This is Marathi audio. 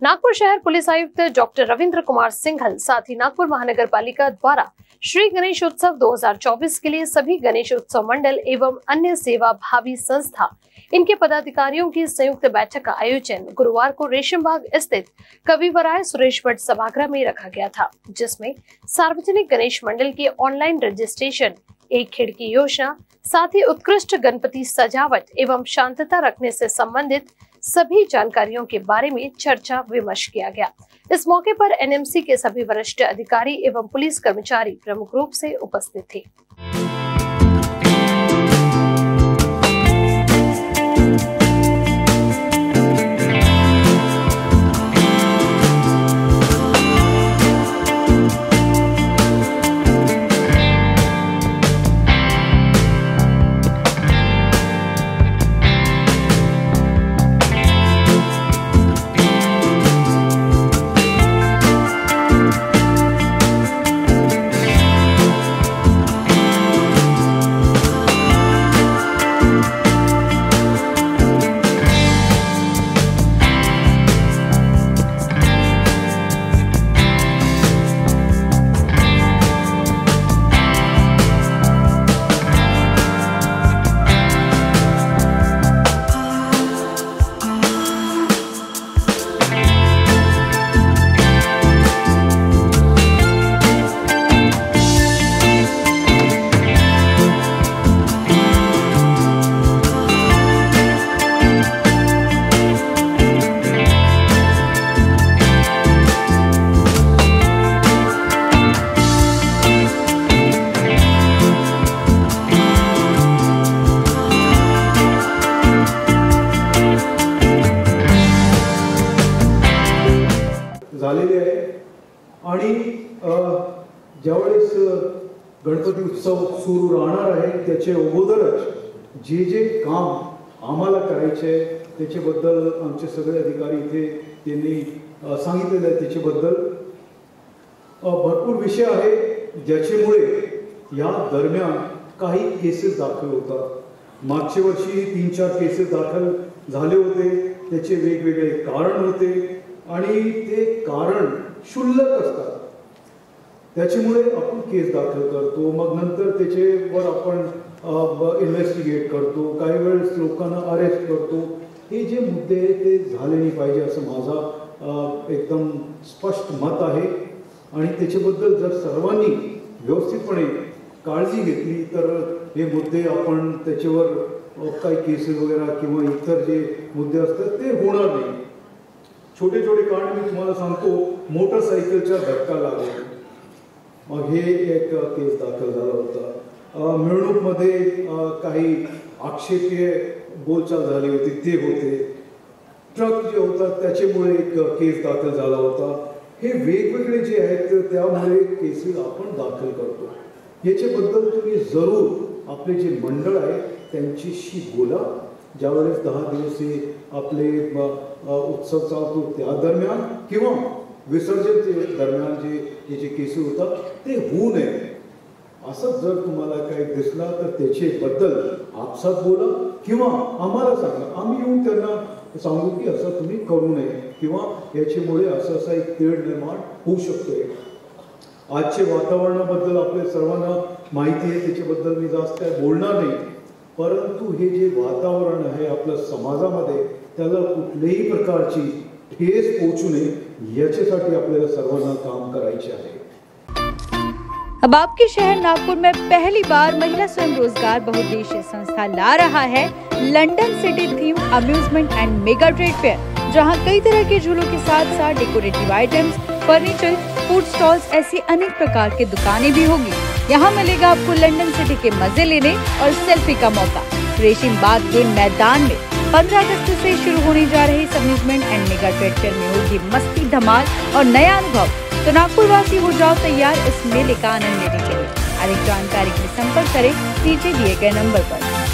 नागपुर शहर पुलिस आयुक्त डॉक्टर रविंद्र कुमार सिंघल साथ ही नागपुर महानगर पालिका द्वारा श्री गणेश उत्सव 2024 के लिए सभी गणेश उत्सव मंडल एवं अन्य सेवा भावी संस्था इनके पदाधिकारियों की संयुक्त बैठक का आयोजन गुरुवार को रेशमबाग स्थित कविवराय सुरेश भट्ट सभागृह में रखा गया था, जिसमें सार्वजनिक गणेश मंडल की ऑनलाइन रजिस्ट्रेशन, एक खिड़की योजना, साथ ही उत्कृष्ट गणपति सजावट एवं शांतता रखने से संबंधित सभी जानकारियों के बारे में चर्चा विमर्श किया गया। इस मौके पर एनएमसी के सभी वरिष्ठ अधिकारी एवं पुलिस कर्मचारी प्रमुख रूप से उपस्थित थे। झालेले आहे आणि ज्यावेळेस गणपती उत्सव सुरू राहणार आहे त्याच्या अगोदरच जे जे काम आम्हाला करायचे आहे त्याच्याबद्दल आमचे सगळे अधिकारी इथे त्यांनी सांगितलेलं आहे। त्याच्याबद्दल भरपूर विषय आहे ज्याच्यामुळे या दरम्यान काही केसेस दाखल होतात। मागच्या वर्षी 3-4 केसेस दाखल झाले होते, त्याचे वेगवेगळे कारण होते आणि ते कारण क्षुल्लक असतात, त्याच्यामुळे आपण केस दाखल करतो, मग नंतर त्याच्यावर आपण इन्व्हेस्टिगेट करतो, काही वेळेस लोकांना अरेस्ट करतो। हे जे मुद्दे ते झाले नाही पाहिजे असं माझा एकदम स्पष्ट मत आहे आणि त्याच्याबद्दल जर सर्वांनी व्यवस्थितपणे काळजी घेतली तर हे मुद्दे आपण त्याच्यावर काही केसेस वगैरे किंवा इतर जे मुद्दे असतात ते होणार नाही। छोटे छोटे कारण मी तुम्हाला सांगतो, मोटरसायकलचा धक्का लागला, मग हे एक केस दाखल झाला होता। मिरवणूकमध्ये काही आक्षेपीय बोलचाल झाली होती ते होते, ट्रक जे होता त्याच्यामुळे एक केस दाखल झाला होता। हे वेगवेगळे जे आहेत त्यामुळे केसेस आपण दाखल करतो। याच्याबद्दल तुम्ही जरूर आपले जे मंडळ आहे त्यांच्याशी बोला। ज्यावेळेस 10 दिवस हे आपले उत्सव चालतो त्या दरम्यान किंवा विसर्जन दरम्यान जे केसेस होतात ते होऊ नये। असं जर तुम्हाला काही दिसला तर त्याच्याबद्दल आपसात बोला किंवा आम्हाला सांगा, आम्ही येऊन त्यांना सांगू की असं तुम्ही करू नये किंवा याच्यामुळे असं एक तेढ निर्माण होऊ शकतोय। आजचे वातावरणाबद्दल आपल्या सर्वांना माहिती आहे, त्याच्याबद्दल मी जास्त काय बोलणार नाही, परंतु हे जे वातावरण आहे आपल्या समाजामध्ये त्याला कुठल्याही प्रकारची ठेस पोहोचू नये याच्यासाठी आपल्याला सर्वांना काम करायचे आहे। अब आपके शहर नागपुर में पहली बार महिला स्वयं रोजगार बहुउद्देशीय संस्था ला रहा है London city theme amusement and mega trade fair, जहां कई तरह के झूलों के साथ साथ decorative items, furniture, food stalls ऐसी अनेक प्रकार की दुकानें भी होगी। यहाँ मिलेगा आपको लंदन सिटी के मजे लेने और सेल्फी का मौका। रेशमबाग के मैदान में 15 अगस्त से शुरू होने जा रहे इस amusement and mega trade fair में होगी मस्ती, धमाल और नया अनुभव। तो नागपुर वासी हो जाओ तैयार इस मेले का आनंद लेने के लिए। अधिक जानकारी के लिए संपर्क करें नीचे दिए गए नंबर पर।